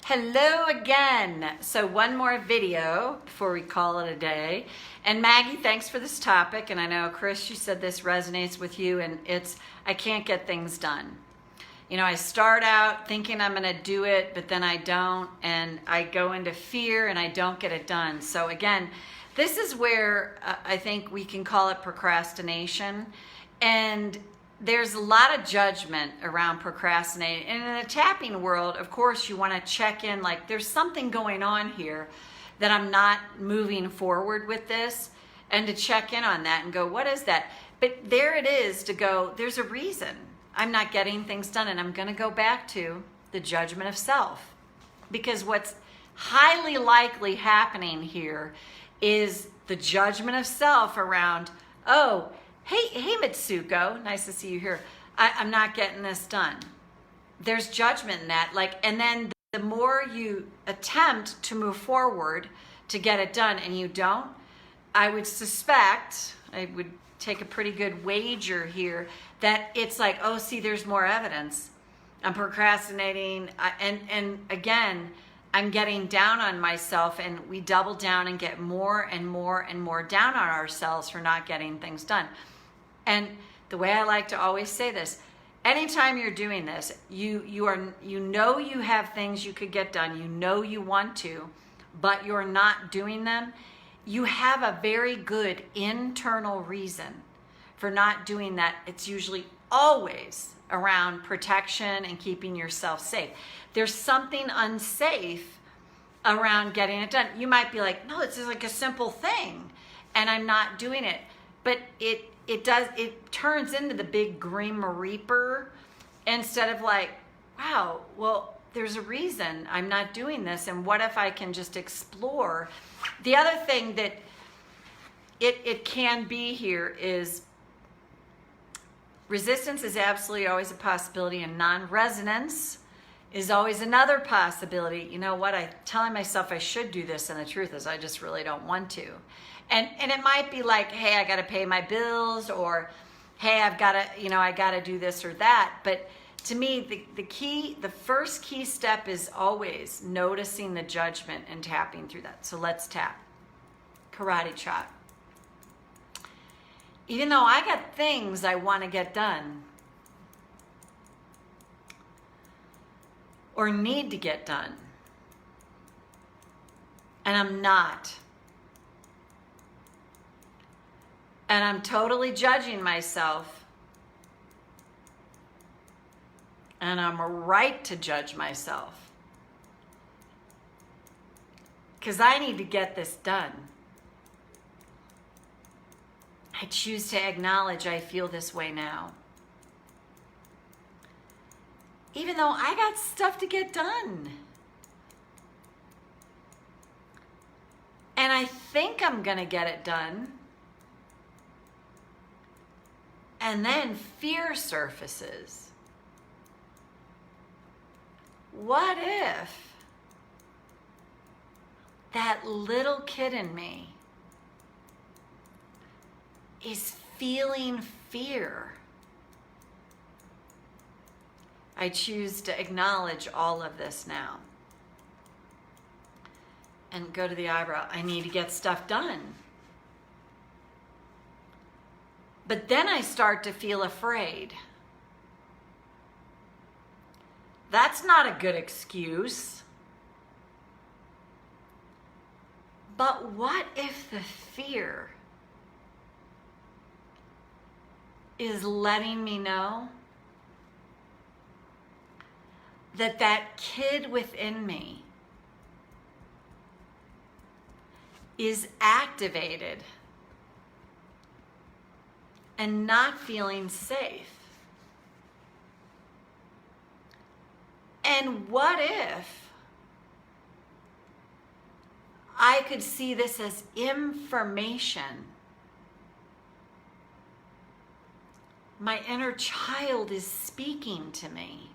Hello again. So one more video before we call it a day. And Maggie, thanks for this topic. And I know, Chris, you said this resonates with you, and it's, I can't get things done. You know, I start out thinking I'm gonna do it, but then I don't, and I go into fear and I don't get it done. So again, this is where I think we can call it procrastination. And there's a lot of judgment around procrastinating. And in the tapping world, of course, you want to check in, like there's something going on here that I'm not moving forward with this, and to check in on that and go, what is that? But there it is to go, there's a reason I'm not getting things done, and I'm going to go back to the judgment of self. Because what's highly likely happening here is the judgment of self around, oh, Hey, Mitsuko, nice to see you here. I'm not getting this done. There's judgment in that. And then the more you attempt to move forward to get it done and you don't, I would suspect, I would take a pretty good wager here, that it's like, oh, see, there's more evidence. I'm procrastinating. And again, I'm getting down on myself, and we double down and get more and more and more down on ourselves for not getting things done. And the way I like to always say this, anytime you're doing this, you know you have things you could get done, you know you want to, but you're not doing them. You have a very good internal reason for not doing that. It's usually always around protection and keeping yourself safe. There's something unsafe around getting it done. You might be like, no, it's just like a simple thing and I'm not doing it. But it turns into the big Grim Reaper instead of like, wow, well, there's a reason I'm not doing this, and what if I can just explore? The other thing that it can be here is resistance is absolutely always a possibility, and non-resonance is always another possibility. You know what, I'm telling myself I should do this, and the truth is I just really don't want to. And it might be like, hey, I got to pay my bills, or hey, I've got to, I got to do this or that. But to me, the first key step is always noticing the judgment and tapping through that. So let's tap. Karate chop. Even though I got things I want to get done or need to get done, and I'm not. And I'm totally judging myself. And I'm right to judge myself. Because I need to get this done. I choose to acknowledge I feel this way now. Even though I got stuff to get done. And I think I'm going to get it done. And then fear surfaces. What if that little kid in me is feeling fear? I choose to acknowledge all of this now. And go to the eyebrow. I need to get stuff done. But then I start to feel afraid. That's not a good excuse. But what if the fear is letting me know that that kid within me is activated and not feeling safe? And what if I could see this as information? My inner child is speaking to me,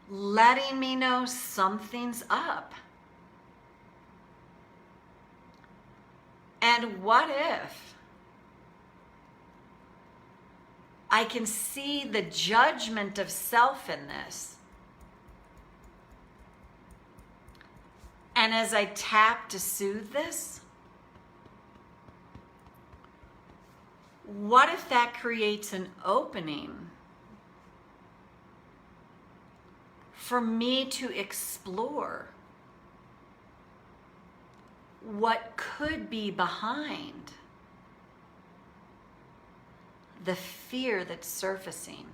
letting me know something's up. And what if I can see the judgment of self in this And as I tap to soothe this, what if that creates an opening for me to explore what could be behind the fear that's surfacing?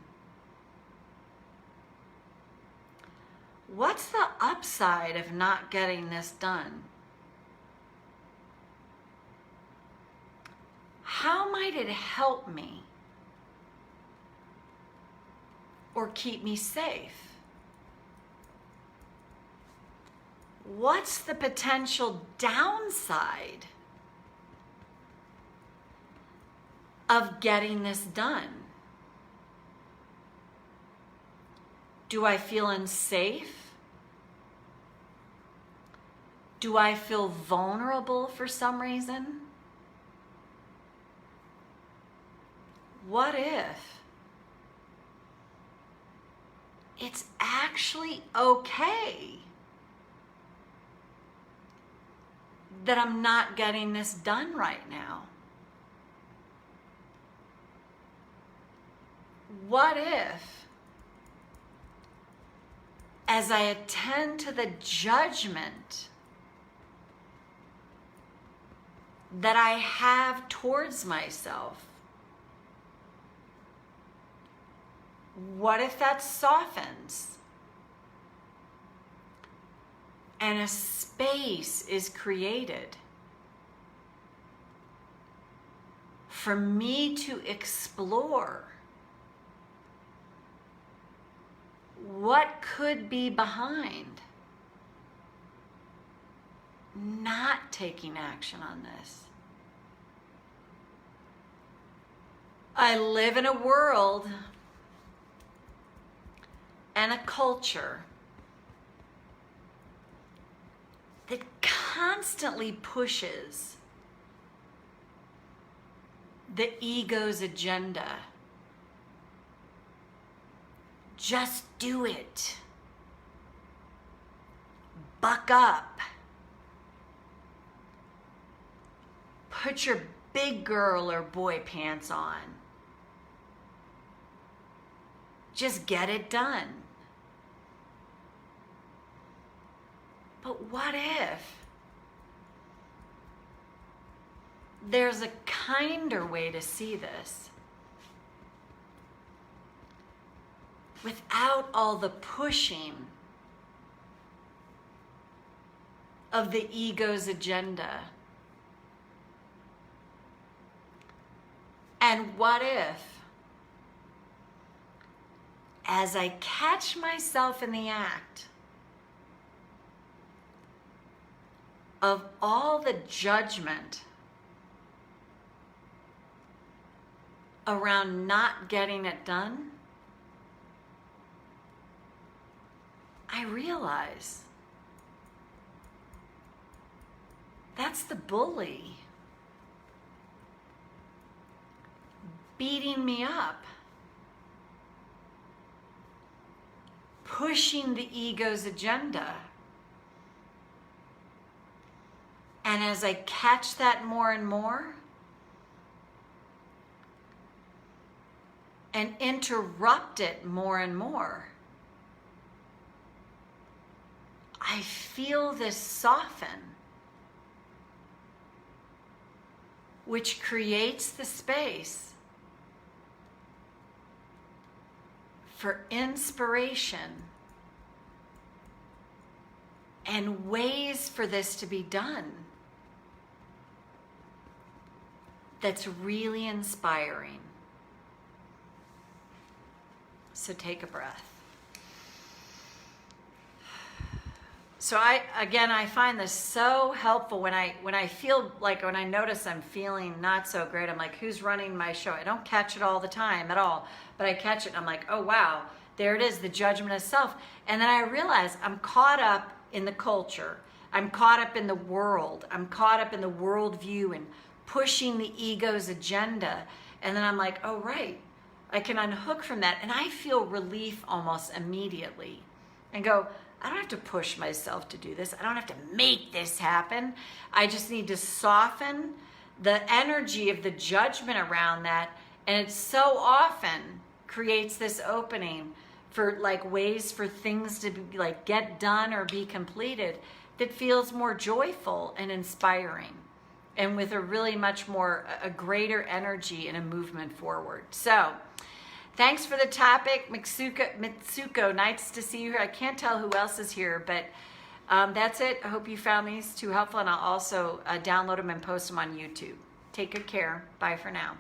What's the upside of not getting this done? How might it help me or keep me safe? What's the potential downside of getting this done? Do I feel unsafe? Do I feel vulnerable for some reason? What if it's actually okay that I'm not getting this done right now? What if, as I attend to the judgment that I have towards myself, what if that softens and a space is created for me to explore what could be behind not taking action on this? I live in a world and a culture that constantly pushes the ego's agenda. Just do it. Buck up. Put your big girl or boy pants on. Just get it done. But what if there's a kinder way to see this? Without all the pushing of the ego's agenda. And what if, as I catch myself in the act of all the judgment around not getting it done, I realize that's the bully beating me up, pushing the ego's agenda. And as I catch that more and more and interrupt it more and more, I feel this soften, which creates the space for inspiration and ways for this to be done that's really inspiring. So take a breath. So I find this so helpful when I feel like, when I notice I'm feeling not so great, I'm like, who's running my show? I don't catch it all the time at all, but I catch it and I'm like, oh wow, there it is, the judgment of self. And then I realize I'm caught up in the culture. I'm caught up in the world. I'm caught up in the worldview and pushing the ego's agenda. And then I'm like, oh right, I can unhook from that. And I feel relief almost immediately. and go, I don't have to push myself to do this. I don't have to make this happen. I just need to soften the energy of the judgment around that. And it so often creates this opening for like ways for things to be like get done or be completed that feels more joyful and inspiring, and with a really much more, a greater energy and a movement forward. So thanks for the topic, Mitsuko. Nice to see you here. I can't tell who else is here, but that's it. I hope you found these too helpful, and I'll also download them and post them on YouTube. Take good care. Bye for now.